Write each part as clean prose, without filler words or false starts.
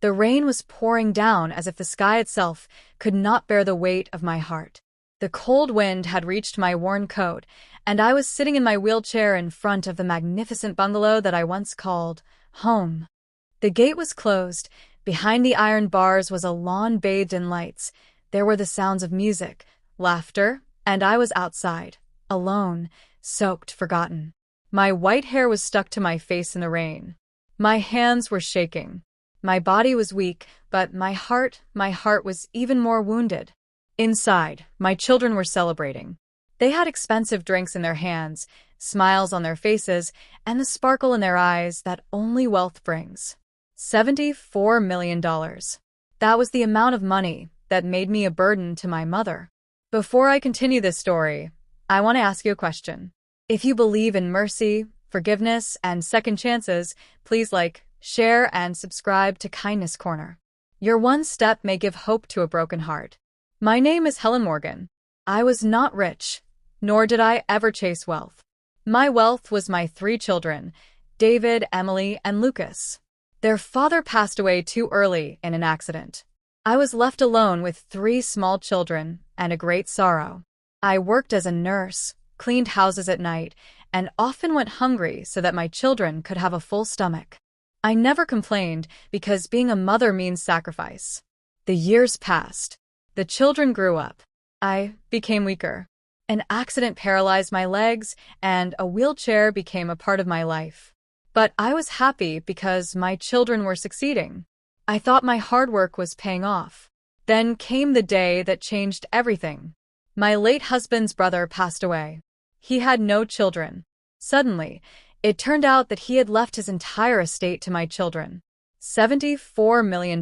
The rain was pouring down as if the sky itself could not bear the weight of my heart. The cold wind had reached my worn coat, and I was sitting in my wheelchair in front of the magnificent bungalow that I once called home. The gate was closed. Behind the iron bars was a lawn bathed in lights. There were the sounds of music, laughter, and I was outside, alone, soaked, forgotten. My white hair was stuck to my face in the rain. My hands were shaking. My body was weak, but my heart was even more wounded. Inside, my children were celebrating. They had expensive drinks in their hands, smiles on their faces, and the sparkle in their eyes that only wealth brings. $74 million. That was the amount of money that made me a burden to my mother. Before I continue this story, I want to ask you a question. If you believe in mercy, forgiveness, and second chances, please like, share, and subscribe to Kindness Corner. Your one step may give hope to a broken heart. My name is Helen Morgan. I was not rich, nor did I ever chase wealth. My wealth was my 3 children, David, Emily, and Lucas. Their father passed away too early in an accident. I was left alone with 3 small children and a great sorrow. I worked as a nurse, cleaned houses at night, and often went hungry so that my children could have a full stomach. I never complained because being a mother means sacrifice. The years passed. The children grew up. I became weaker. An accident paralyzed my legs, and a wheelchair became a part of my life. But I was happy because my children were succeeding. I thought my hard work was paying off. Then came the day that changed everything. My late husband's brother passed away. He had no children. Suddenly, it turned out that he had left his entire estate to my children. $74 million.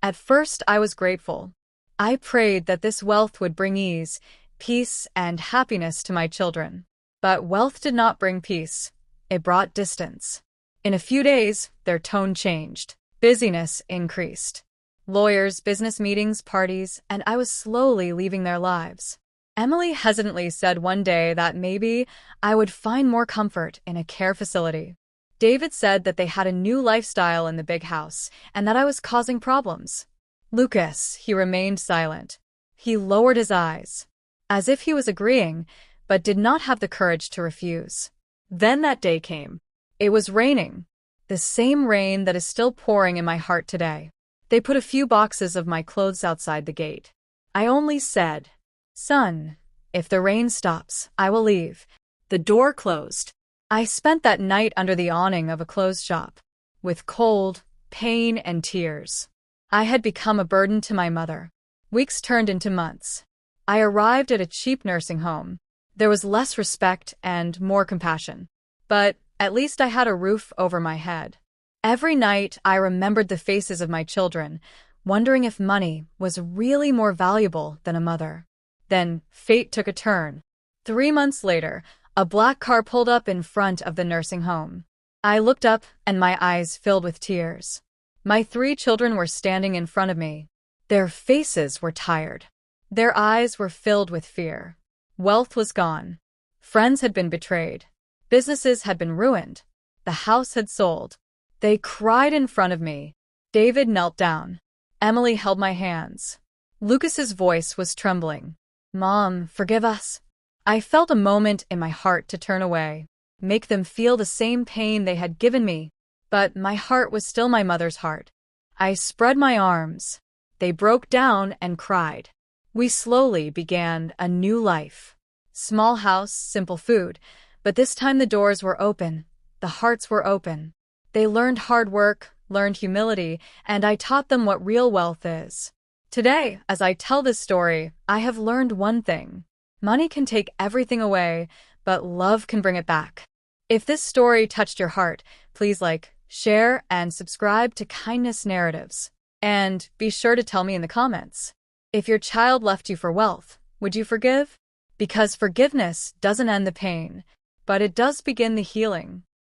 At first, I was grateful. I prayed that this wealth would bring ease, peace, and happiness to my children. But wealth did not bring peace. It brought distance. In a few days, their tone changed. Busyness increased. Lawyers, business meetings, parties, and I was slowly leaving their lives. Emily hesitantly said one day that maybe I would find more comfort in a care facility. David said that they had a new lifestyle in the big house and that I was causing problems. Lucas, he remained silent. He lowered his eyes, as if he was agreeing, but did not have the courage to refuse. Then that day came. It was raining. The same rain that is still pouring in my heart today. They put a few boxes of my clothes outside the gate. I only said, "Son, if the rain stops, I will leave." The door closed. I spent that night under the awning of a clothes shop, with cold, pain, and tears. I had become a burden to my mother. Weeks turned into months. I arrived at a cheap nursing home. There was less respect and more compassion. But at least I had a roof over my head. Every night, I remembered the faces of my children, wondering if money was really more valuable than a mother. Then fate took a turn. 3 months later, a black car pulled up in front of the nursing home. I looked up and my eyes filled with tears. My 3 children were standing in front of me. Their faces were tired. Their eyes were filled with fear. Wealth was gone. Friends had been betrayed. Businesses had been ruined. The house had sold. They cried in front of me. David knelt down. Emily held my hands. Lucas's voice was trembling. "Mom, forgive us." I felt a moment in my heart to turn away, make them feel the same pain they had given me. But my heart was still my mother's heart. I spread my arms. They broke down and cried. We slowly began a new life. Small house, simple food. But this time the doors were open. The hearts were open. They learned hard work, learned humility, and I taught them what real wealth is. Today, as I tell this story, I have learned one thing. Money can take everything away, but love can bring it back. If this story touched your heart, please like, share, and subscribe to Kindness Narratives. And be sure to tell me in the comments. If your child left you for wealth, would you forgive? Because forgiveness doesn't end the pain, but it does begin the healing.